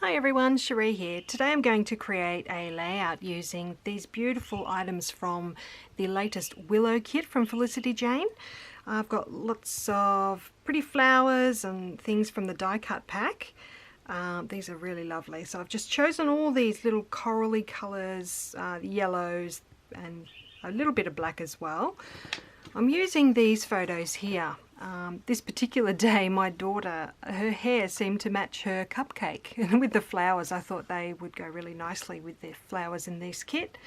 Hi everyone, Cherie here. Today I'm going to create a layout using these beautiful items from the latest Willow Kit from Felicity Jane. I've got lots of pretty flowers and things from the die cut pack. These are really lovely. So I've just chosen all these little corally colours, yellows and a little bit of black as well. I'm using these photos here. This particular day my daughter, her hair seemed to match her cupcake, and with the flowers I thought they would go really nicely with the flowers in this kit.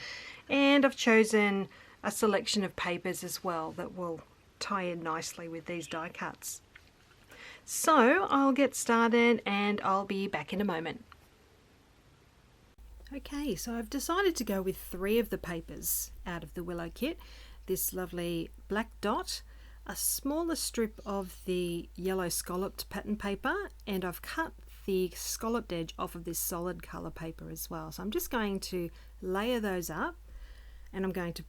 And I've chosen a selection of papers as well that will tie in nicely with these die cuts. So I'll get started and I'll be back in a moment. Okay, so I've decided to go with 3 of the papers out of the Willow Kit. This lovely black dot, a smaller strip of the yellow scalloped pattern paper, and I've cut the scalloped edge off of this solid colour paper as well. So I'm just going to layer those up, and I'm going to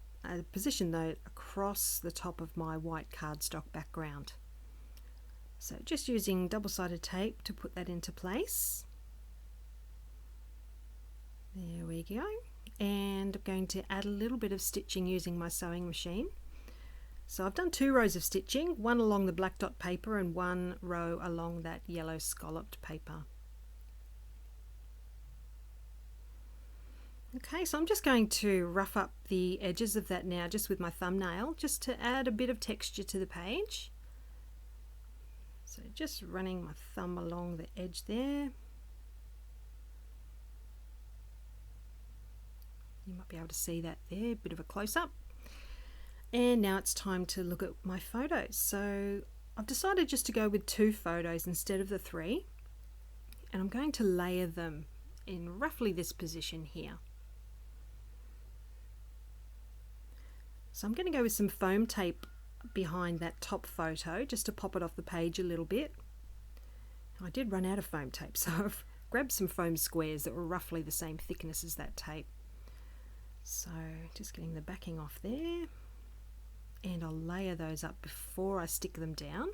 position those across the top of my white cardstock background. So just using double-sided tape to put that into place. There we go. And I'm going to add a little bit of stitching using my sewing machine. So I've done 2 rows of stitching, one along the black dot paper and 1 row along that yellow scalloped paper. Okay, so I'm just going to rough up the edges of that now just with my thumbnail, just to add a bit of texture to the page. So just running my thumb along the edge there. You might be able to see that there, a bit of a close-up. And now it's time to look at my photos. So I've decided just to go with 2 photos instead of the 3. And I'm going to layer them in roughly this position here. So I'm going to go with some foam tape behind that top photo just to pop it off the page a little bit. I did run out of foam tape, so I've grabbed some foam squares that were roughly the same thickness as that tape. So just getting the backing off there, and I'll layer those up before I stick them down.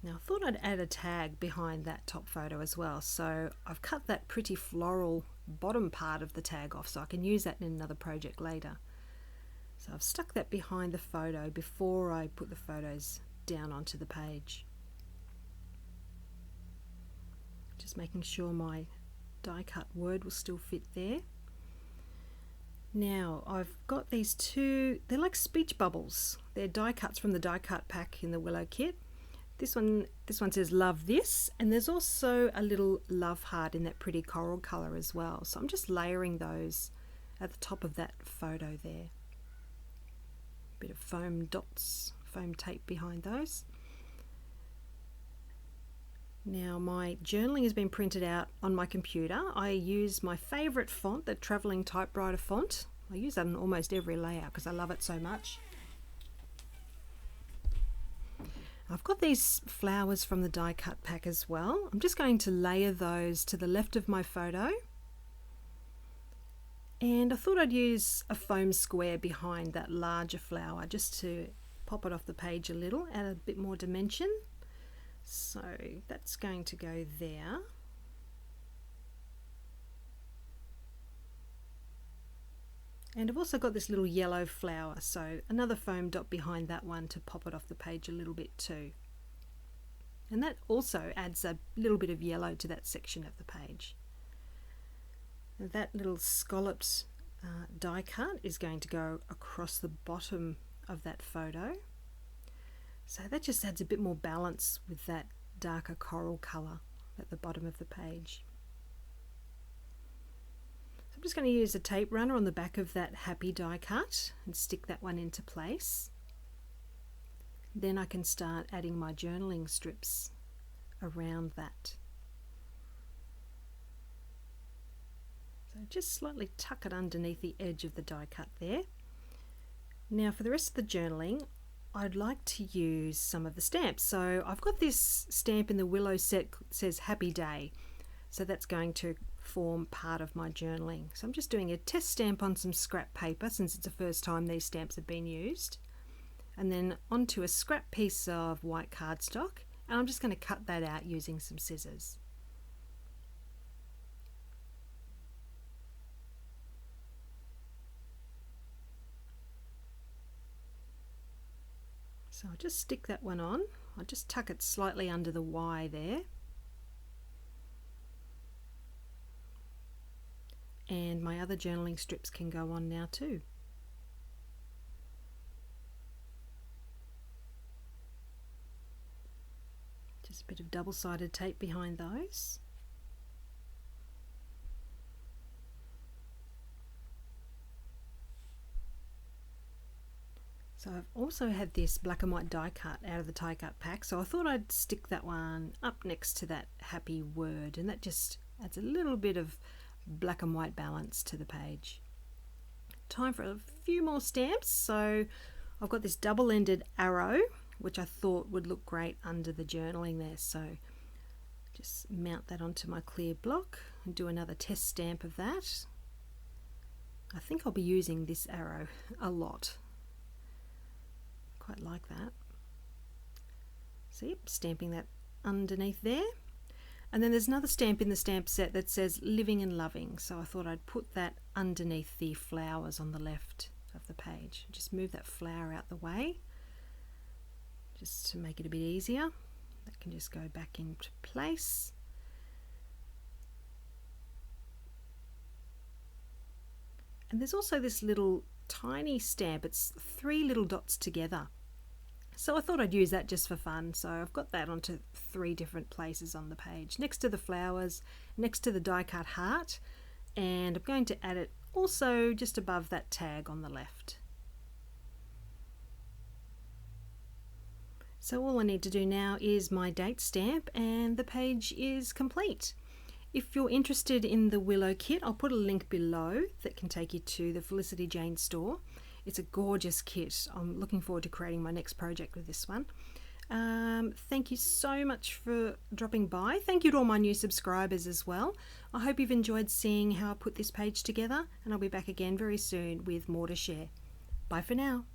Now I thought I'd add a tag behind that top photo as well, so I've cut that pretty floral bottom part of the tag off so I can use that in another project later. So I've stuck that behind the photo before I put the photos down onto the page. Just making sure my die cut word will still fit there. Now I've got these 2, they're like speech bubbles. They're die cuts from the die cut pack in the Willow Kit. This one says love this, and there's also a little love heart in that pretty coral colour as well. So I'm just layering those at the top of that photo there. Bit of foam dots, foam tape behind those. Now my journaling has been printed out on my computer. I use my favourite font, the Travelling Typewriter font. I use that in almost every layout because I love it so much. I've got these flowers from the die cut pack as well. I'm just going to layer those to the left of my photo. And I thought I'd use a foam square behind that larger flower just to pop it off the page a little, add a bit more dimension. So that's going to go there. And I've also got this little yellow flower, so another foam dot behind that one to pop it off the page a little bit too. And that also adds a little bit of yellow to that section of the page. Now that little scalloped die cut is going to go across the bottom of that photo. So that just adds a bit more balance with that darker coral colour at the bottom of the page. So I'm just going to use a tape runner on the back of that happy die cut and stick that one into place. Then I can start adding my journaling strips around that. So just slightly tuck it underneath the edge of the die cut there. Now for the rest of the journaling, I'd like to use some of the stamps. So I've got this stamp in the Willow set that says Happy Day. So that's going to form part of my journaling. So I'm just doing a test stamp on some scrap paper since it's the first time these stamps have been used. And then onto a scrap piece of white cardstock And I'm just going to cut that out using some scissors. So I'll just stick that one on. I'll just tuck it slightly under the Y there. And my other journaling strips can go on now too. Just a bit of double-sided tape behind those. So I've also had this black and white die cut out of the die cut pack, so I thought I'd stick that one up next to that happy word, and that just adds a little bit of black and white balance to the page. Time for a few more stamps. So I've got this double-ended arrow, which I thought would look great under the journaling there, so just mount that onto my clear block and do another test stamp of that. I think I'll be using this arrow a lot. Quite like that. So yep, stamping that underneath there. And then there's another stamp in the stamp set that says living and loving, so I thought I'd put that underneath the flowers on the left of the page. Just move that flower out the way just to make it a bit easier. That can just go back into place. And there's also this little tiny stamp. It's 3 little dots together. So I thought I'd use that just for fun. So I've got that onto 3 different places on the page, next to the flowers, next to the die cut heart, and I'm going to add it also just above that tag on the left. So all I need to do now is my date stamp and the page is complete. If you're interested in the Willow Kit, I'll put a link below that can take you to the Felicity Jane store. It's a gorgeous kit. I'm looking forward to creating my next project with this one. Thank you so much for dropping by. Thank you to all my new subscribers as well. I hope you've enjoyed seeing how I put this page together, and I'll be back again very soon with more to share. Bye for now.